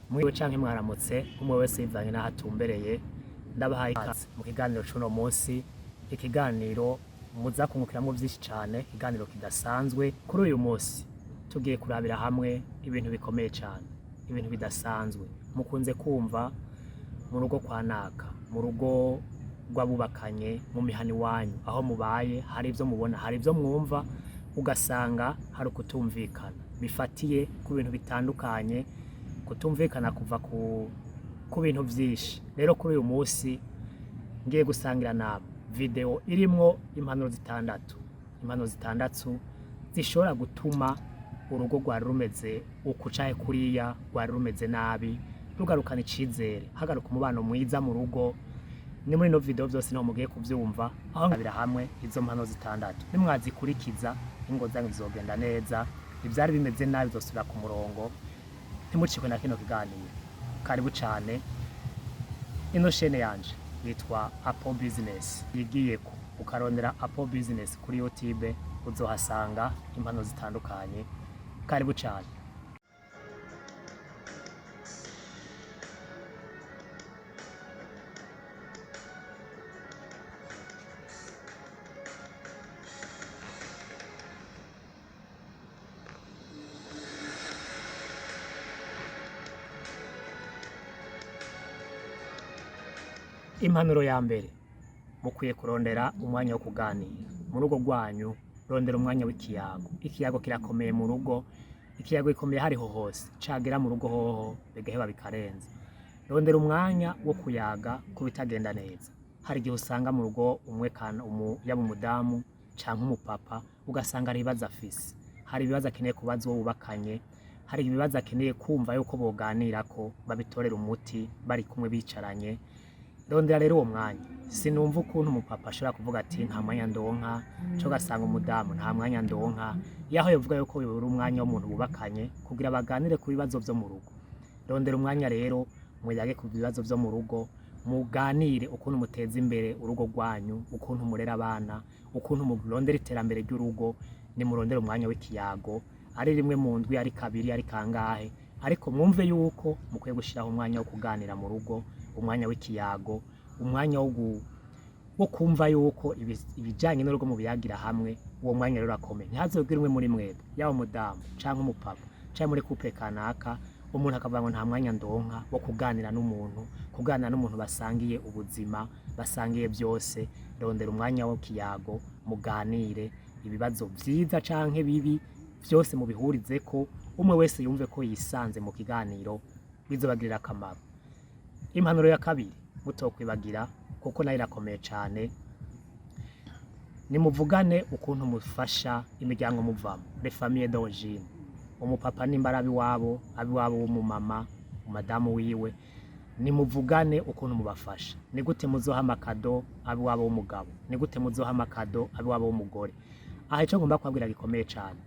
Mwiwe canke mwaramutse umwe wese yivanye n'aho atumbereye, ndabahaye ikaze mu kiganiro c'uno munsi, ikiganiro muza kungukiramwo vyinshi cane, ikiganiro kidasanzwe. Kuri uyu munsi tugiye kurabira hamwe ibintu bikomeye cane, ibintu bidasanzwe mukunze kumva mu rugo kwa naka, mu rugo rw'abubakanye, mu mihana iwanyu aho mubaye, hari ivyo mubona, hari ivyo mwumva, ugasanga hari ukutumvikana bifatiye ku bintu bitandukanye, kutumvikana kuva ku bintu vyinshi. Rero kuri uyu munsi ngiye gusangira nabo video irimwo impanuro zitandatu zishobora gutuma urugo rwari rumeze uku canke kuriya, rwari rumeze nabi, rugarukana icizere, hagaruka umubano mwiza mu rugo. Ni muri no video vyose niho mugiye kuvyumva, aho ngabira hamwe izo mpanuro zitandatu. Nimwazikurikiza ingo zanyu zizogenda neza, ivyari bimeze nabi bizosubira ku murongo. Ntimucikwe na kino kiganiro, karibu cane. Ino chaîne yanje yitwa Apple Business, yigiyeko ukarondera Apple Business kuri YouTube uzohasanga impanuro zitandukanye. Karibu cane. Impanuro ya mbere, mukwiye kurondera umwanya wo kuganira mu rugo rwanyu. Rondera umwanya w'ikiyago. Ikiyago kirakomeye mu rugo, ikiyago gikomeye hariho hose, cagera mu rugo hoho bigaheba bikarenza. Rondera umwanya wo kuyaga ku bitagenda neza. Hari igihe usanga mu rugo umwe yaba umudamu canke umupapa, ugasanga hari ibibazo afise, hari ibibazo akeneye kubaza uwo bubakanye, hari ibibazo akeneye kumva yuko boganirako babitorera umuti bari kumwe bicaranye. Rondera rero uwo mwanya. Sinumva ukuntu umupapa ashobora kuvuga ati nta mwanya ndonka, co gasanga umudamu nta mwanya ndonka, yaho yovuga yuko yobura umwanya w'umuntu bubakanye kugira baganire ku bibazo vyo mu rugo. Rondera umwanya rero muyage ku bibazo vyo mu rugo, muganire ukuntu muteza imbere urugo rwanyu, ukuntu murera abana, ukuntu murondera iterambere ry'urugo. Nimurondera umwanya w'ikiyago, ari rimwe mu ndwi, ari kabiri, ari kangahe, ariko mwumve yuko mukwiye gushiraho umwanya wo kuganira mu rugo, umwanya w'ikiyago, umwanya wo kumva yuko ibijanye n'urugo mu biyagira hamwe. Uwo mwanya rero akomeye, ntihazogire umwe muri mwebwe, yaba umudamu canke umupapa canke muri couple kanaka, umuntu akavuga ngo nta mwanya ndonka wo kuganira n'umuntu basangiye ubuzima, basangiye byose. Rondera umwanya w'ikiyago, muganire ibibazo vyiza canke bibi, vyose mubihurizeko, umwe wese yumve ko yisanze mu kiganiro, bizobagirira akamaro. Impanuro ya kabiri mutokwibagira kuko nayo irakomeye cane, nimuvugane ukuntu mufasha imiryango muvamo, les familles d'origine. Umupapa nimba ari abiwabo w'umumama, umadamu wiwe, nimuvugane ukuntu mubafasha. Ni gute muzoha amakado abiwabo w'umugabo, ni gute muzoha amakado abiwabo w'umugore. Aha ico ngomba kubabwira gikomeye cane,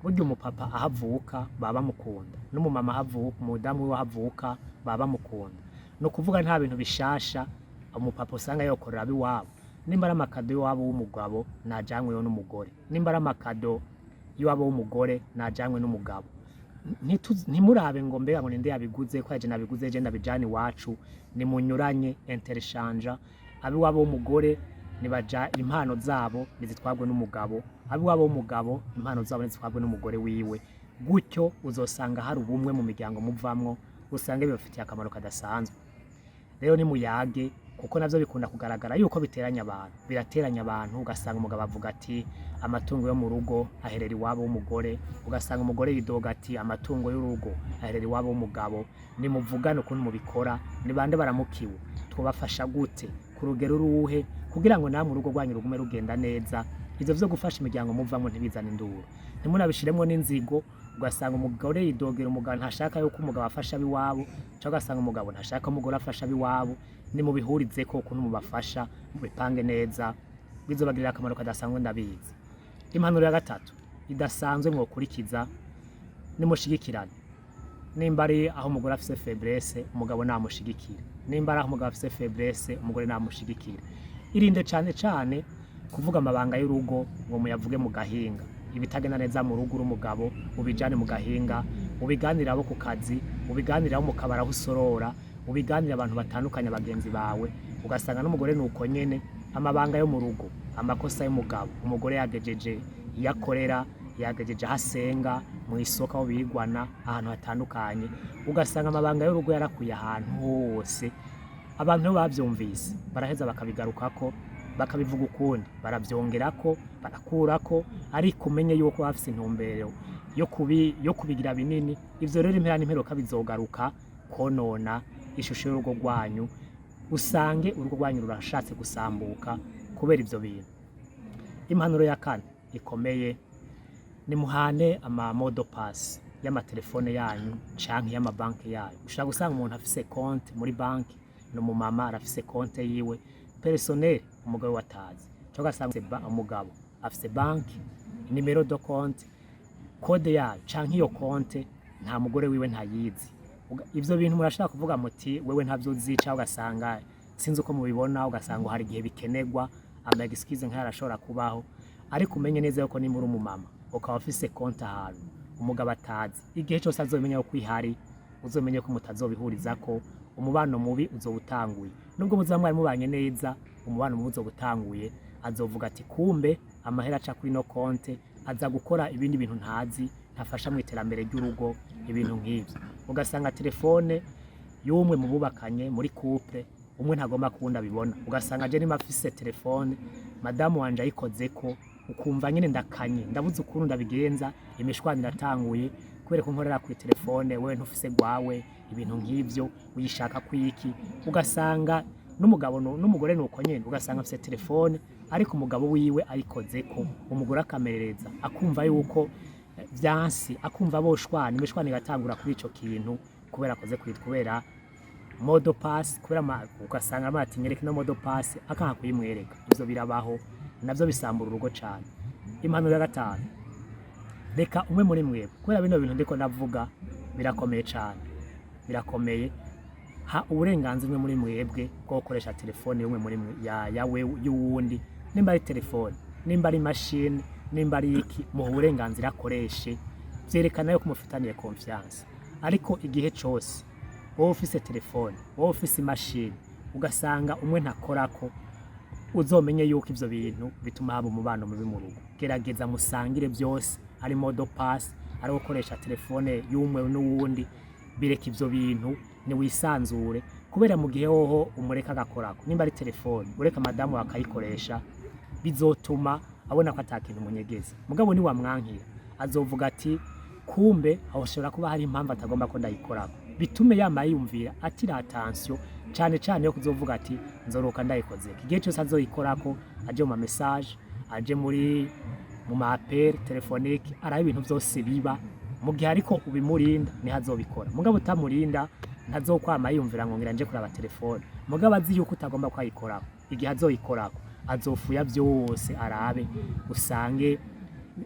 burya umupapa ahavuka baba mukunda, n'umumama ahavuka, umudamu wiwe ahavuka baba mukunda. No kuvuga nta bintu bishasha umupapa usanga yokorera abiwabo. Nimba ari amakado y'iwabo w'umugabo najanyweyo n'umugore, nimba ari amakado y'iwabo w'umugore najanywe n'umugabo. Ntimurabe ngo mbega ngo ninde yabiguze, ko yaje nabiguze je ndabijana iwacu. Nimunyuranye, interchange. Abiwabo w'umugore nibaja impano zabo nizitwagwe n'umugabo, abiwabo w'umugabo impano zabo nizitwagwe n'umugore wiwe. Gutyo uzosanga hari ubumwe mu miryango muvamwo, usange bibafitiye akamaro kadasanzwe. Rero nimuyage, kuko navyo bikunda kugaragara yuko birateranya abantu. Ugasanga umugabo avuga ati amatungo yo mu rugo aherera iwabo w'umugore, ugasanga umugore yidoga ati amatungo y'urugo aherera iwabo w'umugabo. Nimuvugane ukuntu mubikora, ni bande baramukiwe, twobafasha gute, ku rugero uruhe, kugira ngo namwe urugo rwanyu rugume rugenda neza. Ivyo vyo gufasha imiryango muvamwo ntibizana induru, ntimunabishiremwo n'inzigo. Ugasanga umugore yidogera umugabo, ntashaka yuko umugabo afasha abiwabo, cyangwa ugasanga umugabo ntashaka umugore afasha abiwabo. Nimubihurizeko ukuntu mubafasha, mubipange neza, bizobagirira akamaro kadasanzwe ndabizi. Impanuro ya gatatu idasanzwe mwokurikiza, nimushigikirane. Nimba ari aho umugore afise faiblesse, umugabo namushigikire. Nimba ari aho umugabo afise faiblesse, umugore namushigikire. Irinde cane cane kuvuga amabanga y'urugo ngo muyavuge mu gahinga. ibitagenda neza mu rugo uri umugabo ubijane mu gahinga ubiganira abo ku kazi ubiganiraho mu kabara aho usorora, ubiganira abantu batandukanye bagenzi bawe, ugasanga n'umugore nuko nyene amabanga yo mu rugo, amakosa y'umugabo, umugore yagejeje iyo akorera, yagejeje aho asenga, mu isoko aho bigwana, ahantu hatandukanye, ugasanga amabanga y'urugo yarakwiye ahantu hose. Abantu iyo bavyumvise baraheza bakabigarukako, bakabivuga ukundi, baravyongerako, barakurako, ariko umenye yuko bafise intumbero yo kubigira binini. Ivyo rero impera n'imperuka bizogaruka konona ishusho y'urugo rwanyu, usange urugo rwanyu rurashatse gusambuka kubera ivyo bintu. Impanuro ya kane ikomeye, nimuhane modo pass y'amatelefone yanyu canke y'amabanki yanyu. Ushobora gusanga umuntu afise konte muri banki, n'umumama arafise konte yiwe personnel, umugabo watazi, cyo gasanga umugabo afise banki, nimero do konte, kode yayo canke iyo konte nta mugore wiwe ntayizi. Ivyo bintu murashaka kuvuga muti wewe ntavyo uzica, ugasanga sinzi uko mubibona, ugasanga hari igihe bikenegwa ama excuse nk'aya arashobora kubaho, ariko umenye neza yuko ni muri umumama ukaba afise konte ahantu umugabo atazi, igihe cyose azomenya yuko ihari, uzomenye ko mutazobihurizako, umubano mubi uzobutanguye. Nubwo muzoba mwari mubanye neza, umubano mubi uzobutanguye, azovuga ati kumbe amahera aca kuri no konte aza gukora ibindi bintu ntazi, ntafasha mu iterambere ry'urugo, ibintu nk'ivyo. Ugasanga telefone y'umwe mu bubakanye muri couple, umwe ntagomba kuwundi abibona, ugasanga je nima afise telefone madamu wanje ayikozeko, ukumva nyene ndakanye, ndabuze ukuntu ndabigenza, imishwani iratanguye kubera ko nkorera kuri telefone, wewe ntufise gwawe, ibintu nk'ivyo uyishaka kwiki. Ugasanga n'umugabo n'umugore nuko nyene, ugasanga afise telefone ariko umugabo wiwe ayikozeko, umugore akamerereza, akumva yuko vyansi, akumva boshwana, imishwani igatangura kuri ico kintu kubera akoze kubera modo pass, kubera ugasanga amati nyereka no modo pass akanka kuyimwereka. Ivyo birabaho, navyo bisambura urugo cane. Impanuro ya gatanu, reka umwe muri mwebwe, kubera bino bintu ndiko ndavuga birakomeye cane, birakomeye, ha uburenganzira umwe muri mwebwe bwo gukoresha telefone y'umwe muri yawe y'uwundi, nimba ari telefone, nimba ari machine, nimba ari iki, mu uburenganzira akoreshe, vyerekana yuko mufitaniye confiance. Ariko igihe cose wowe ufise telefone, wowe ufise machine, ugasanga umwe ntakorako, uzomenye yuko ivyo bintu bituma haba umubano mubi mu rugo. Gerageza musangire byose, ari modo pass, ari gukoresha telefone y'umwe n'uwundi, bireka ivyo bintu, ni wisanzure, kubera mu gihe hoho umureka agakorako, nimba ari telefone ureka madamu akayikoresha, bizotuma abona ko atakintu munyegeza. Mugabo ni wamwankira, azovuga ati kumbe aho shobora kuba hari impamvu atagomba ko ndayikorako, bitume yama yumvira atira attention cane cane yo kuzovuga ati nzoroka ndayikoze. Igihe cyose azoyikorako, aje mu message, aje mu ma appel téléphonique, ara ibintu byose biba mu gihe ariko ubimurinda ni hazobikora. Mugabo utamurinda ntazokwama yumvira ngo ngira nje kuraba telefone, mugabo azi yuko utagomba kwayikorako, igihe azoyikorako azofuya byose arabe, usange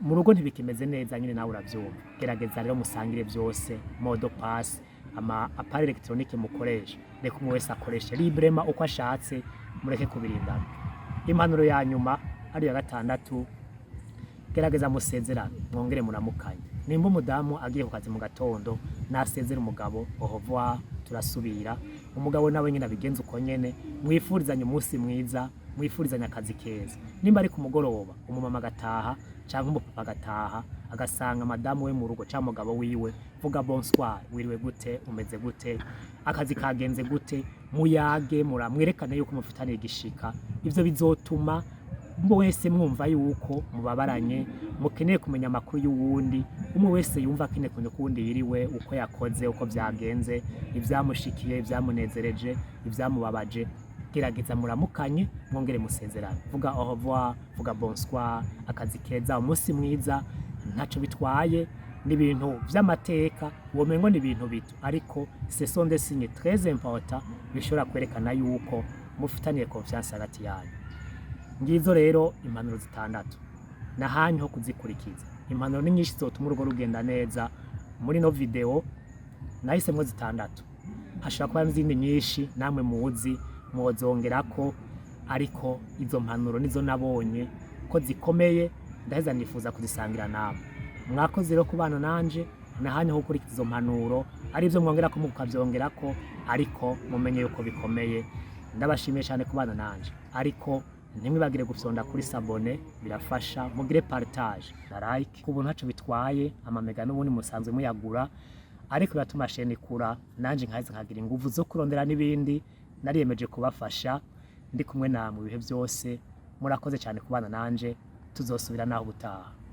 mu rugo ntibikimeze neza nyine nawe uravyumva. Gerageza rero musangire byose, modo pass, ama appareil électronique mukoresha, reka umwe wese akoreshe librement uko ashatse, mureke kubirindana. Impanuro ya nyuma ari ya gatandatu, gerageza musezerane, mwongere muramukanye. Nimba umudamu agiye ku kazi mu gatondo, nasezera umugabo au revoir, turasubira, umugabo nawe nyine abigenza uko nyene, mwifurizanye umunsi mwiza, mwifurizanye akazi keza. Nimba ari ku mugoroba, umumama agataha canke umupapa agataha, agasanga madamu we mu rugo canke umugabo wiwe, vuga bonsoir, wiriwe gute, umeze gute, akazi kagenze gute, muyage mwerekane yuko mufitaniye igishika. Ivyo bizotuma wese mwumva yuko mubabaranye, mukeneye kumenya amakuru y'uwundi, umwe wese yumva akeneye kumenya uko uwundi yiriwe, uko yakoze, uko vyagenze, ivyamushikiye, ivyamunezereje, ivyamubabaje. Gerageza muramukanye, mwongere musezerane, vuga au revoir, vuga bonsoir, akazi keza, umunsi mwiza, ntaco bitwaye, n'ibintu vy'amateka, womengo ni ibintu bito, ariko ce sont des signes très importants bishobora kwerekana yuko mufitaniye confiance hagati yanyu. Ngizo rero impanuro zitandatu, nahanyu ho kuzikurikiza. Impanuro ni nyinshi zotuma urugo rugenda neza. Muri no video nahisemwo zitandatu, hashobora kuba n'izindi nyinshi namwe muzi mwozongerako, ariko izo mpanuro nizo nabonye ko zikomeye, ndaheza nifuza kuzisangira namwe. Mwakoze rero kubana nanje, nahanye ho gukurikiza izo mpanuro ari byo mwongera ko mukavyongera ko ariko mumenye yuko bikomeye. Ndabashimiye cyane kubana nanje, ariko ntimwibagire gufyonda kuri sabone, birafasha. Mugire partage na like, ku buntu ntaco bitwaye. Amamega n'ubundi musanzwe muyagura, ariko biratuma sheni ikura, nanje nkahise nkagira inguvu zo kurondera n'ibindi. Nariyemeje kubafasha, ndi kumwe namwe ibihe byose. Murakoze cyane kubana nanje, tuzosubira naho ubutaha.